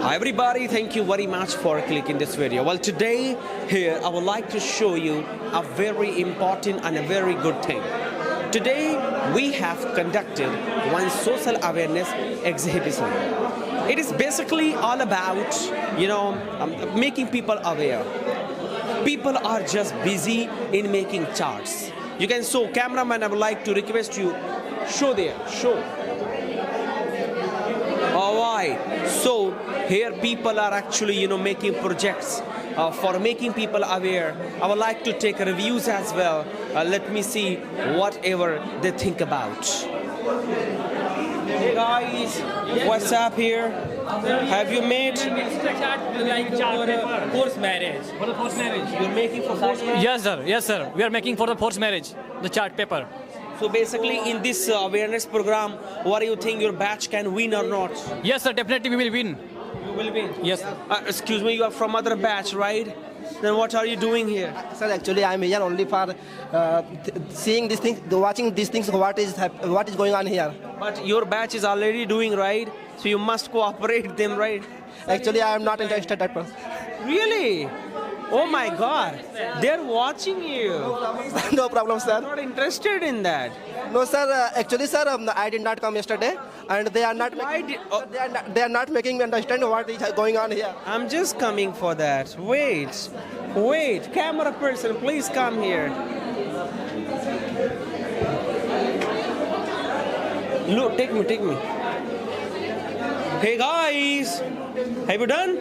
Hi everybody, thank you very much for clicking this video. Well, today here I would like to show you a very important and a very good thing. Today we have conducted one social awareness exhibition. It is basically all about, making people aware. People are just busy in making charts. You can show, cameraman, I would like to request you, show there, show. Alright, so here people are actually, making projects for making people aware. I would like to take reviews as well. Let me see whatever they think about. Hey guys, what's up here? Have you made forced marriage? For the forced marriage. You're making for forced marriage? Yes, sir. We are making for the forced marriage. The chart paper. So basically, in this awareness program, what do you think your batch can win or not? Yes, sir. Definitely we will win. You will win. Yes. Excuse me, you are from other batch, right? Then what are you doing here? Sir, actually, I'm here only for seeing these things, watching these things. What is going on here? But your batch is already doing, right? So you must cooperate them, right? Actually, I am not interested at first. Really? Oh my God! They're watching you. No problem, sir. Not interested in that. No, sir. Actually, sir, I did not come yesterday, and they are not. They are not making me understand what is going on here. I'm just coming for that. Wait, camera person, please come here. Look, take me. Hey guys, have you done?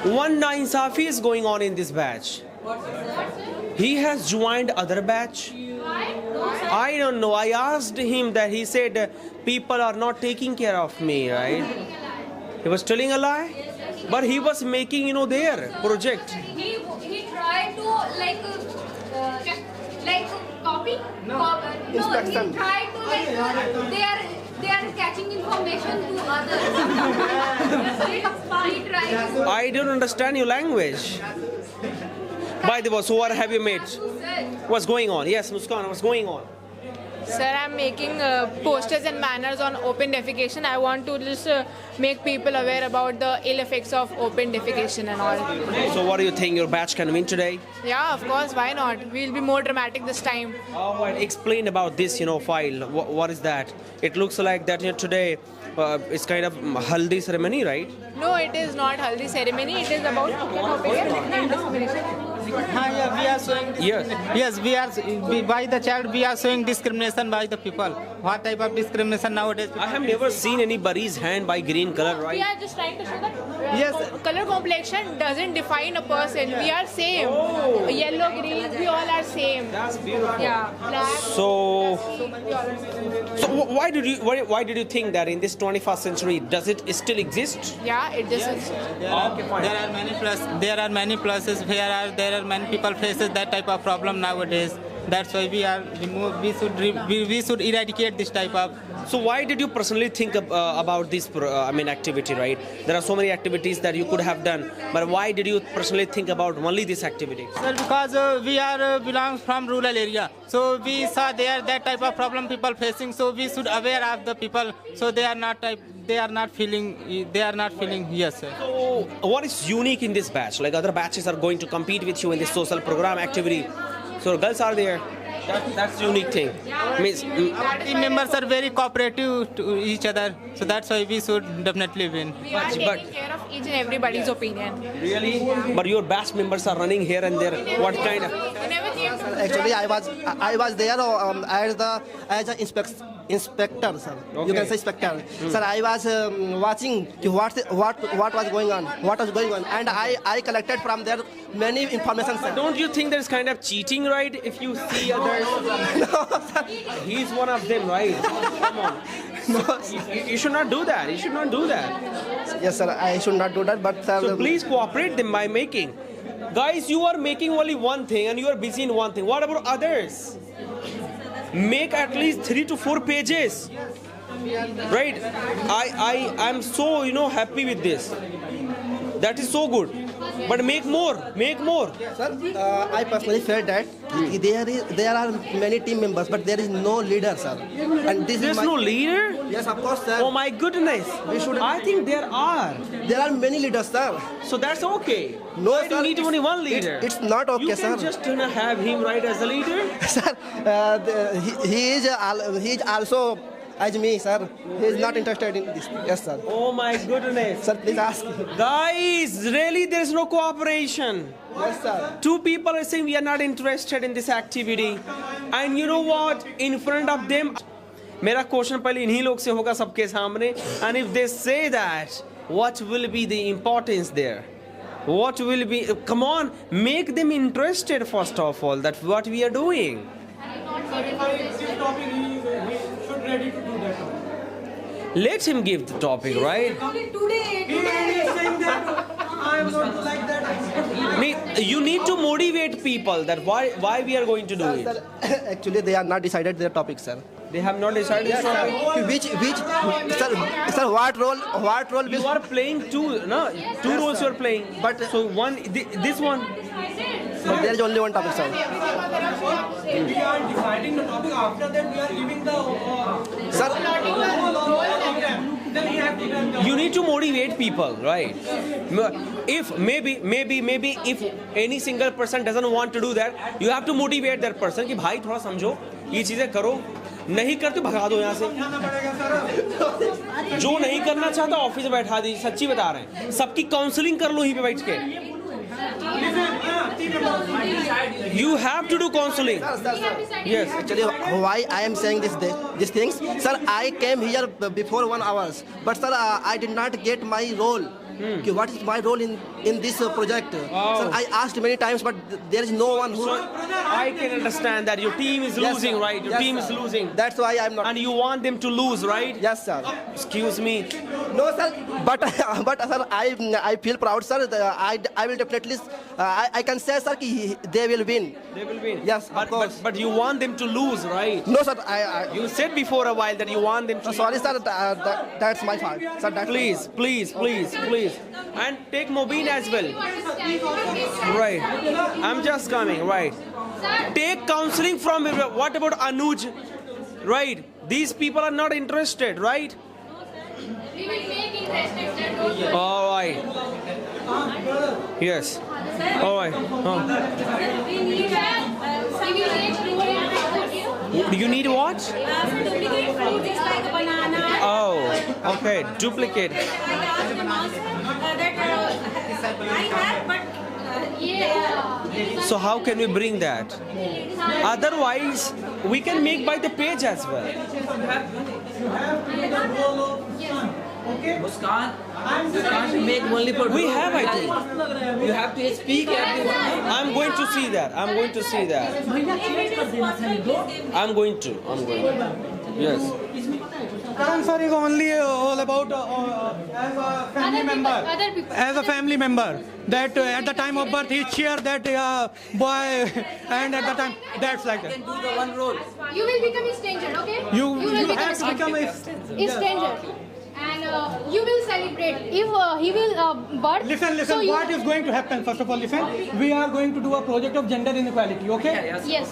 One Safi is going on in this batch. He has joined other batch. I don't know. I asked him that. He said people are not taking care of me, right? He was telling a lie, but he was making, their project. He tried to copy. No, he tried to they are catching information to others. He tried to. I don't understand your language. By the way, so what have you made? What's going on? Yes, Muskan, what's going on? Sir, I'm making posters and banners on open defecation. I want to just make people aware about the ill effects of open defecation and all. So what do you think your batch can win today? Yeah, of course, why not? We'll be more dramatic this time. All right, explain about this, file. What is that? It looks like that today it's kind of haldi ceremony, right? No, it is not haldi ceremony. It is about We are showing. Yes, we are. By the child, we are showing discrimination by the people. What type of discrimination nowadays? I have never seen anybody's hand by green color, We right? are just trying to show that Yes. color complexion doesn't define a person. We are same. Yellow, green, we all are same. That's beautiful. Yeah, black. So why did you think that in this 21st century does it still exist? Yeah, it just is. There are many pluses. There are many people faces that type of problem nowadays. That's why we should eradicate this type of. So why did you personally think about this activity, right? There are so many activities that you could have done, but why did you personally think about only this activity? Sir, because we are belongs from rural area, so we saw there that type of problem people facing. So we should aware of the people, so they are not feeling. Yes, sir. So what is unique in this batch? Like other batches are going to compete with you in this social program activity. So girls are there. That's the unique thing. Means, Our team members are very cooperative to each other, so that's why we should definitely win. We are taking care of each and everybody's opinion. really? But your batch members are running here and there. What kind of? We never came to Actually, I was there as an inspector, sir. Okay. You can say inspector. Sir, I was watching what was going on, and I collected from there many information, sir. Don't you think there's kind of cheating, right? If you see others, he's one of them, right? Come on. You should not do that. You should not do that. Yes, sir. I should not do that, but sir. So please cooperate them by making. Guys, you are making only one thing and you are busy in one thing. What about others? Make at least 3 to 4 pages. Right? I'm so happy with this. That is so good. But make more. Sir, I personally felt that There are many team members, but there is no leader, sir. And this There's is my, no leader? Yes, of course, sir. Oh my goodness. We should- I think there are. There are many leaders, sir. So that's okay. No, Why do you sir, need it's- only one leader? it's not okay, you can sir. just have him right as a leader. Sir, he is also as me, sir. He is not interested in this. Yes, sir. Oh my goodness. Sir, please ask. Guys, really there is no cooperation. Yes, sir. Two people are saying we are not interested in this activity. And you know what? In front of them, मेरा question पहले इन्हीं लोग से होगा सबके सामने. And if they say that, what will be the importance there? What will be? Come on, make them interested first of all. That's what we are doing. Let him give the topic, right? You need to motivate people that why we are going to do it. Sir, actually, they are not decided their topic, sir. They have not decided. Yes, sir. Sir, what role You will are playing two, no? Two Yes, roles sir. you are playing. But- So one, this one. but there is only one topic, sir. We are deciding the topic. After that, we are giving the. Sir, Then we have to. You need to motivate people, right? If maybe if any single person doesn't want to do that, you have to motivate that person कि भाई थोड़ा समझो ये चीजें करो नहीं करते भगा दो यहाँ से जो नहीं करना चाहता ऑफिस में बैठा दी सच्ची बता रहे हैं सबकी काउंसलिंग कर लो यहीं पे बैठ के You have to do counseling. Yes. actually, why I am saying these things, sir? I came here before 1 hour, but sir, I did not get my role. Okay, what is my role in this project? Sir, I asked many times, but there is no one who. So I can understand that your team is Yes, losing, sir. right? Your Yes, team sir. is losing. That's why I am not. And you want them to lose, right? Yes, sir. Excuse me. No, sir. But sir, I feel proud, sir. I will definitely. I can say, sir, ki they will win. They will win. Yes, of course. But you want them to lose, right? No, sir. You said before a while that you want them to. Sorry, sir. That's my fault, sir. Please. And take Mobeen as well. Right. I'm just coming, right. Take counseling from what about Anuj? Right. These people are not interested, right? We will make interested, sir. Don't worry. All right. Yes. All right. We need You need what? Duplicate fruits like banana. Oh, okay. Duplicate. I asked them also that I have, but Yeah. So how can we bring that? Otherwise, we can make by the page as well. Muskan, you can't make only for We have, I think. You have to speak everyone. I'm going to see that. I'm going to. Yes. Karan sir is only all about as a family member. Other people. As a family member, that at the time of birth he cheer that boy, and at the time that's like that. Do the one role. You will become a stranger, okay? You will have to become a stranger. And you will celebrate. If he will birth. Listen. So you, What is going to happen? First of all, listen. We are going to do a project of gender inequality. Okay. Yes.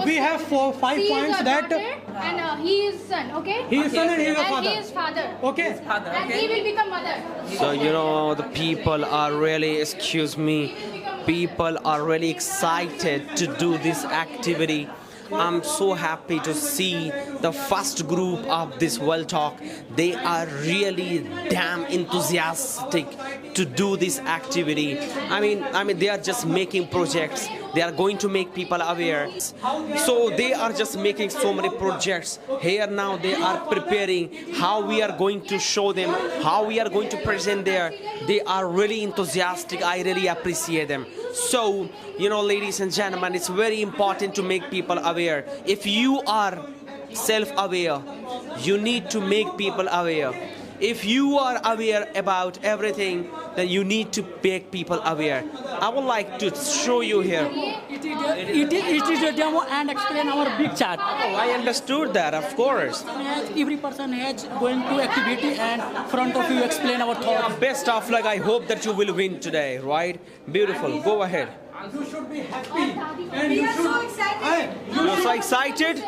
We have 5 She points is a that daughter and he is son, okay? he is son and he is a And father. he is father. Okay. And he will become mother. So the people are really, excuse me, people are really excited to do this activity. I'm so happy to see the first group of this World Talk. They are really damn enthusiastic to do this activity. I mean, they are just making projects. They are going to make people aware. So they are just making so many projects. Here now they are preparing how we are going to show them, how we are going to present there. They are really enthusiastic. I really appreciate them. So, ladies and gentlemen, it's very important to make people aware. If you are self-aware, you need to make people aware. If you are aware about everything, then you need to make people aware. I would like to show you here. It is a demo and explain our big chart. Oh, I understood that, of course. Every person has going to activity and front of you explain our thoughts. Best of luck. I hope that you will win today, right? Beautiful. Go ahead. You should be happy. And We you are should, so excited. Aye, You're so excited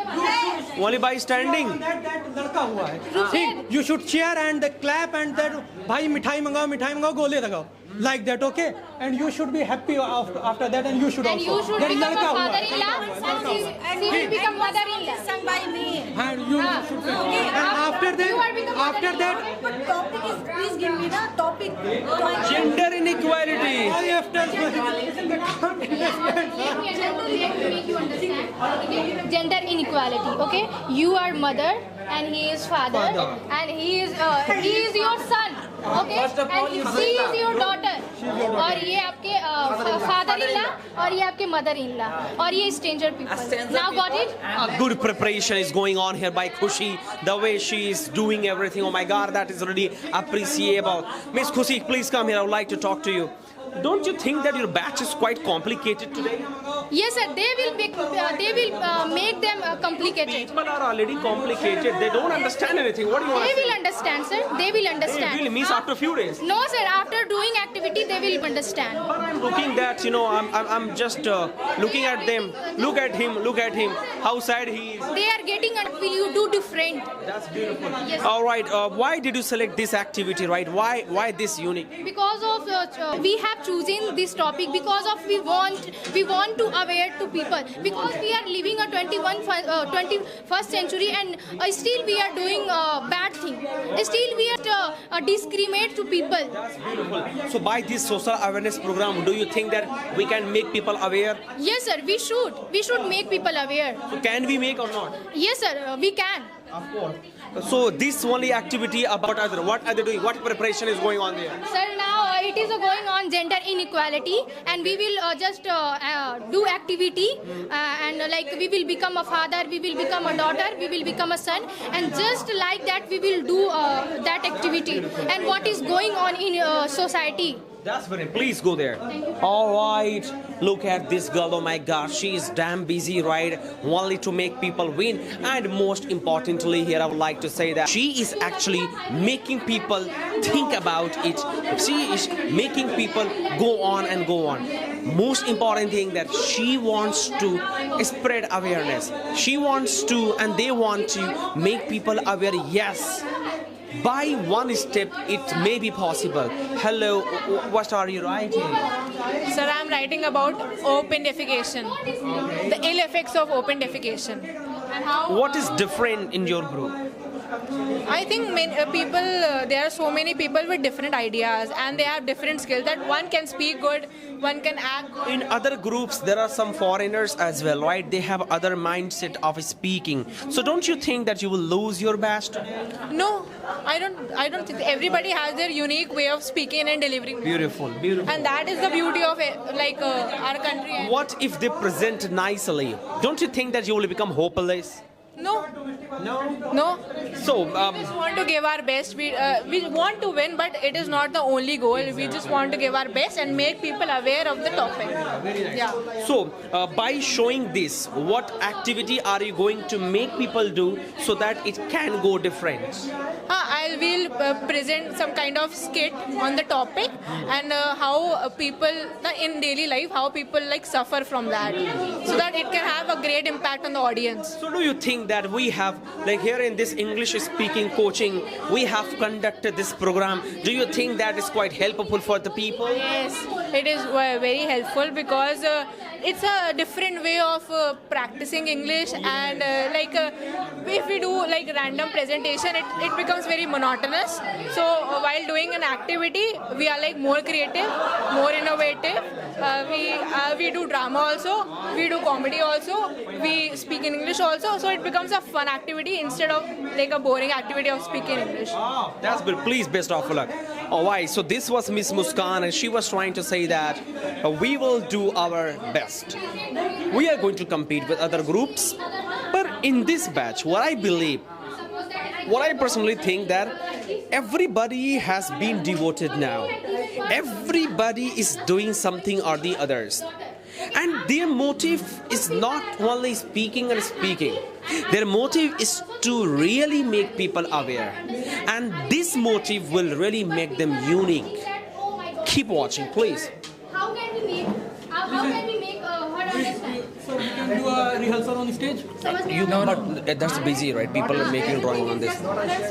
only by standing. that लड़का हुआ है. See, you should cheer and clap and that भाई मिठाई मंगाओ गोले लगाओ. Like that, okay? And you should be happy after that, and you should And also. you should That become a लड़का हुआ है. father-in-law and she will become mother-in-law. Sung by me. And you should be. And after You are become that, But topic is, please give me the topic. Gender inequality. I have to. Let me make you understand. Okay? Gender inequality. Okay, you are mother and he is father, and he is your son. Okay, and she is your daughter. और ये आपके father-in-law और ये आपके mother-in-law और ये stranger people. Now got it? A good preparation is going on here by Khushi. The way she is doing everything. Oh my God, that is really appreciable. Miss Khushi, please come here. I would like to talk to you. Don't you think that your batch is quite complicated today? Yes, sir. They will make them complicated. People are already complicated. They don't understand anything. What do you want They to will say? understand, sir. They will understand. Really means after a few days. No, sir. After doing activity, they will understand. But I'm looking that, I'm just looking at them. Look at him. How sad he is. They are getting will you do different. That's beautiful. Yes. All right. Why did you select this activity, right? Why this unique? Because of we have chosen this topic because of we want to aware to people because we are living a 21st century and still we are doing bad thing. Still we are discriminate to people. That's beautiful. So by this social awareness program, do you think that we can make people aware? Yes, sir. We should make people aware. So can we make or not? Yes, sir. We can. Of course. So this only activity about other. What are they doing? What preparation is going on there? Sir, now it is going on gender inequality, and we will just do activity, and like we will become a father, we will become a daughter, we will become a son, and just like that we will do that activity. And what is going on in society? That's very. Please go there. All right. Look at this girl. Oh my God, she is damn busy, right? Only to make people win. And most importantly, here I would like to say that she is actually making people think about it. She is making people go on and go on. Most important thing that she wants to spread awareness. She wants to, and they want to make people aware. Yes. By one step, it may be possible. Hello, what are you writing? Sir, I'm writing about open defecation, the ill effects of open defecation. And how, What is different in your group? I think there are so many people with different ideas and they have different skills that one can speak good, one can act good. In other groups, there are some foreigners as well, right? They have other mindset of speaking. So don't you think that you will lose your best? No, I don't think everybody has their unique way of speaking and delivering. Beautiful, beautiful. And that is the beauty of it, our country. And What if they present nicely? Don't you think that you will become hopeless? no. So, We just want to give our best. We want to win, but it is not the only goal. We just want to give our best and make people aware of the topic. Yeah. So, by showing this, what activity are you going to make people do so that it can go different? I will present some kind of skit on the topic and how people in daily life, how people suffer from that, so that it can have a great impact on the audience. So do you think that we have, here in this English speaking coaching, we have conducted this program? Do you think that is quite helpful for the people? Yes, it is very helpful because it's a different way of practicing English, and if we do random presentation, it becomes very monotonous. So while doing an activity, we are more creative, more innovative. We do drama also, we do comedy also, we speak in English also. So it becomes a fun activity instead of a boring activity of speaking English. Oh, that's good. Please, best of luck. All right, so this was Miss Muskan, and she was trying to say that we will do our best. We are going to compete with other groups, but in this batch, what I personally think that everybody has been devoted now. Everybody is doing something or the others. And their motive is not only speaking and speaking. Their motive is to really make people aware. And this motive will really make them unique. Keep watching, please. How can we make can we make her understand? So we can do a rehearsal on stage. But that's busy, right? People are making drawing on this.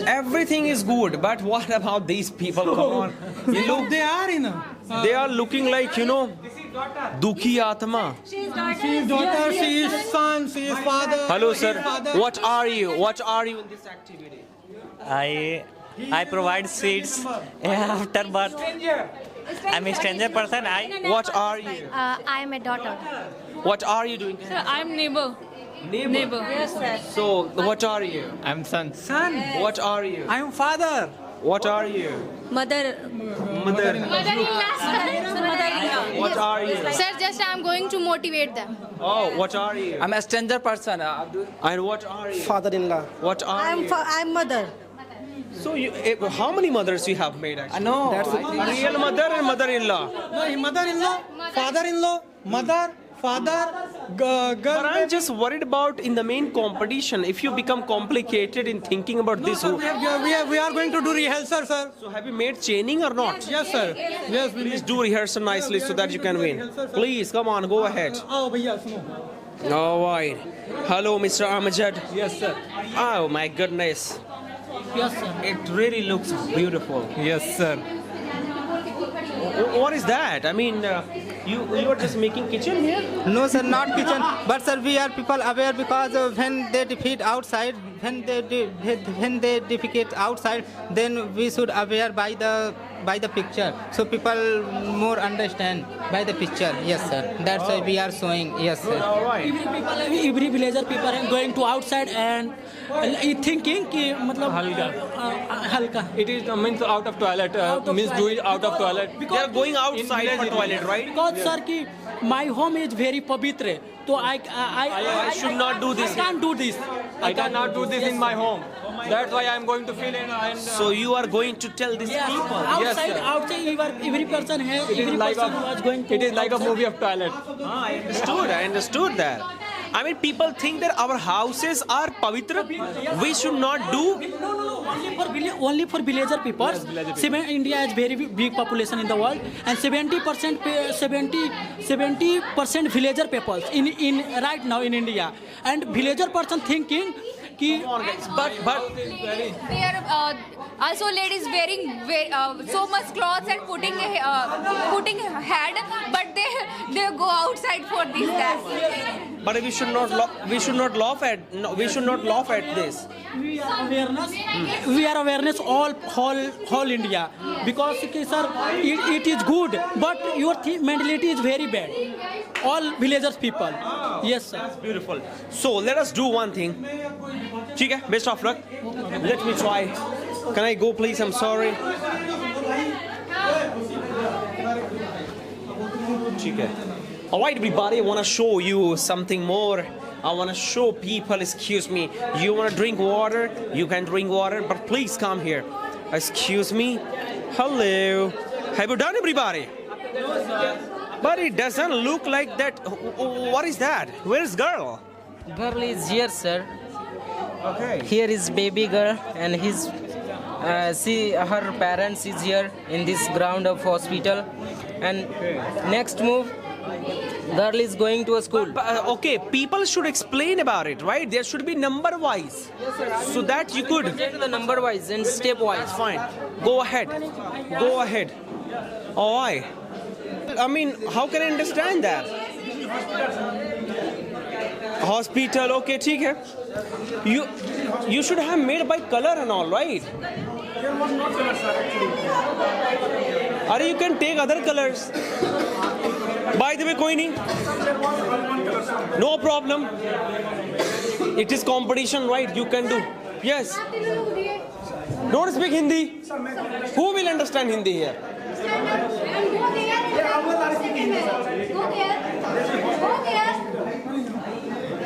Everything is good, but what about these people? Come on. You look, They are in. they are looking like, you know, Dukhi Atma. She is daughter, she is son, she is father. Hello, she sir. is father. What are you? What are you in this activity? I provide seeds after birth. I'm a stranger person. What are you? I am a daughter. What are you doing? Sir, I'm neighbor. Neighbor. Yes, sir. So, what are you? I'm son. Son, What are you? I am father. What are you? Mother. Mother. Mother-in-law, sir. What are you? Sir, just I'm going to motivate them. Oh, what are you? I'm a stranger person. And what are you? Father-in-law. What are you? I'm mother. So, how many mothers you have made actually? No, Real mother and mother-in-law. No, mother-in-law, father-in-law, mother, father, But girl. I'm just worried about in the main competition, if you become complicated in thinking about this. Sir, we are going to do rehearsal, sir. So have you made chaining or not? Yes, sir. Yes, we Please do rehearsal nicely so that you can win. Please, come on, go ahead. Oh, bhaiya, suno. All right. Hello, Mr. Amjad. Yes, sir. Oh my goodness. Yes, sir. It really looks beautiful. Yes, sir. What is that? I mean, you are just making kitchen here? No, sir, not kitchen. But sir, we are people aware because when they defeat outside, when they defecate outside, then we should aware by the picture. So people more understand by the picture. Yes, sir. That's why we are showing. Yes, sir. All right. Every villager people are going to outside and thinking कि मतलब हल्का. It is means out of toilet. Means do it out of toilet. They are going outside for toilet, right? Because sir कि my home is very पवित्र. So I should not do this. I can't do this. I cannot do this in my home. That's why I'm going to fill in. And, So you are going to tell these Yes. people? Outside every person has. it is Every like person was going to. it is like a movie of toilet. I understood that. I mean, people think that our houses are pavitra. We should not do. No. Only for villager people. India has very big population in the world, and 70% villager people in right now in India, and villager person thinking कि But They are also ladies wearing so much clothes and putting head, but they go outside for this that. But we should not laugh at this. we are awareness whole India because sir it is good, but your mentality is very bad. All villagers people. Yes, sir. That's beautiful. So let us do one thing. ठीक है, best of luck. Let me try. Can I go, please? I'm sorry. ठीक है. All right, everybody. I want to show you something more. I want to show people. Excuse me. You want to drink water? You can drink water, but please come here. Excuse me. Hello. Have you done, everybody? But it doesn't look like that. What is that? Where is girl? Girl is here, sir. Okay. Here is baby girl, and her parents is here in this ground of hospital. And next move, girl is going to a school. Okay, people should explain about it, right? There should be number wise, so that you could. Get to the number wise and step wise. Fine. Go ahead. Go ahead. All right. I mean, how can I understand that? Hospital, okay, ठीक है. You should have made by color and all, right? Or you can take other colors. By the way, कोई नहीं. No problem. It is competition, right? You can do. Yes. Don't speak Hindi. Who will understand Hindi here?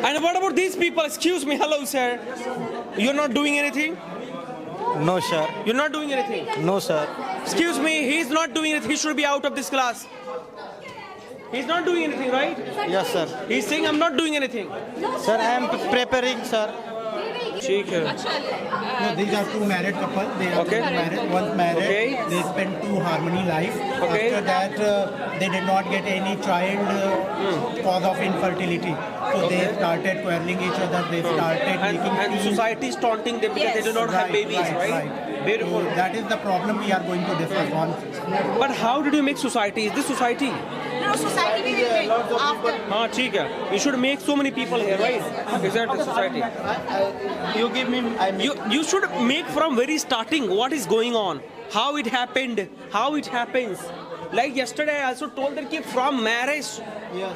And what about these people? Excuse me, hello sir. You're not doing anything? No, sir. You're not doing anything? No, sir. Excuse me, he's not doing anything. He should be out of this class. He's not doing anything, right? Yes, sir. He's saying I'm not doing anything. Sir, I am preparing, sir. ठीक है. No, these are two married couple. They are Okay. two married. One married. Okay. They spent two harmony life. Okay. After that, they did not get any child cause of infertility. So they started quarreling each other. They started making. And society is taunting them because they do not have babies, right? Beautiful. So that is the problem we are going to discuss on. But how did you make society? Is this society? No, society we will make after. हाँ ठीक है. You should make so many people here, right? Is that the society? You give me. You should make from very starting what is going on, how it happened, how it happens. Like yesterday, I also told them कि from marriage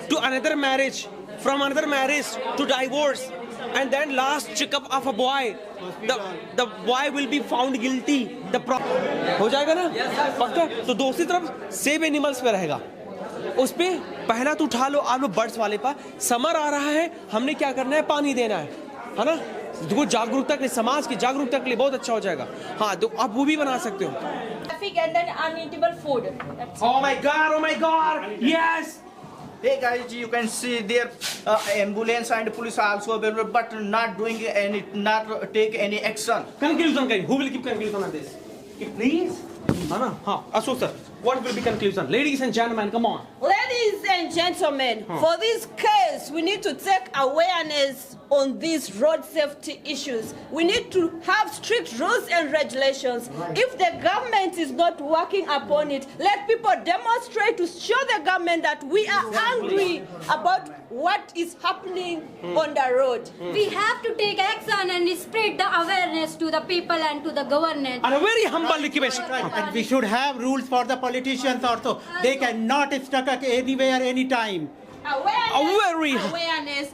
to another marriage, from another marriage to divorce, and then last checkup of a boy, the boy will be found guilty. हो जाएगा ना? पक्का? तो दूसरी तरफ save animals पे रहेगा. उस पे पहला तो उठा लो आप लोग बर्ड्स वाले पर. समर आ रहा है, हमने क्या करना है? पानी देना है ना? देखो जागरूकता के लिए, समाज की जागरूकता के लिए बहुत अच्छा हो जाएगा. हाँ तो आप वो भी बना सकते हो. Traffic and then uneatable food. Oh my God, yes. Hey guys, you can see their ambulance and police are also available, but not doing any, not take any action. Conclusion, who will give conclusion on this? Please. Ashok sir, what will be conclusion? Ladies and gentlemen, come on. Ladies and gentlemen, for this case, we need to take awareness on these road safety issues. We need to have strict rules and regulations. If the government is not working upon it, let people demonstrate to show the government that we are angry about what is happening on the road. We have to take action and spread the awareness to the people and to the government. And a very humble request. And we should have rules for the politicians also. They cannot stuck anywhere, anytime. Awareness.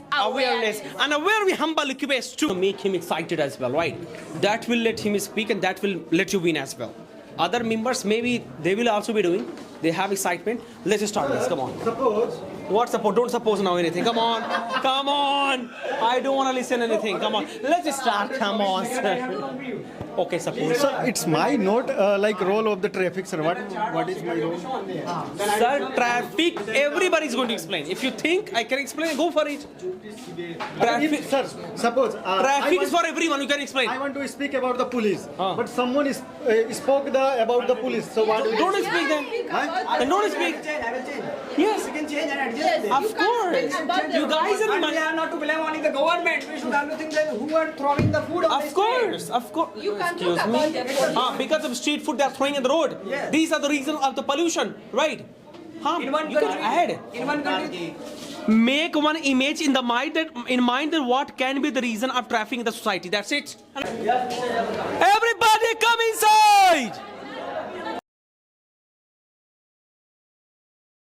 And a very humble request to make him excited as well, right? That will let him speak and that will let you win as well. Other members, maybe they will also be doing. They have excitement. Let's start this. Come on. Suppose. What suppose? Don't suppose now anything. Come on. Come on. I don't want to listen anything. Come on. Let's start. Come on, sir. Okay, suppose. Sir, it's my note like role of the traffic, sir. What is my role? Sir, traffic, everybody is going to explain. If you think I can explain, go for it. Traffic, Sir, suppose traffic is for everyone. You can explain. I want to speak about the police, but someone is spoke about the police. So what? Don't speak then. Then don't speak. Yes, we can change and adjust. Of course. You guys are We are not to blame only the government. We should also think that who are throwing the food on the street. Of course. Excuse me. Because of street food they are throwing in the road. Yes. These are the reason of the pollution, right? In one you can country, add. In one country. Make one image in the mind that what can be the reason of traffic in the society. That's it. Everybody come inside.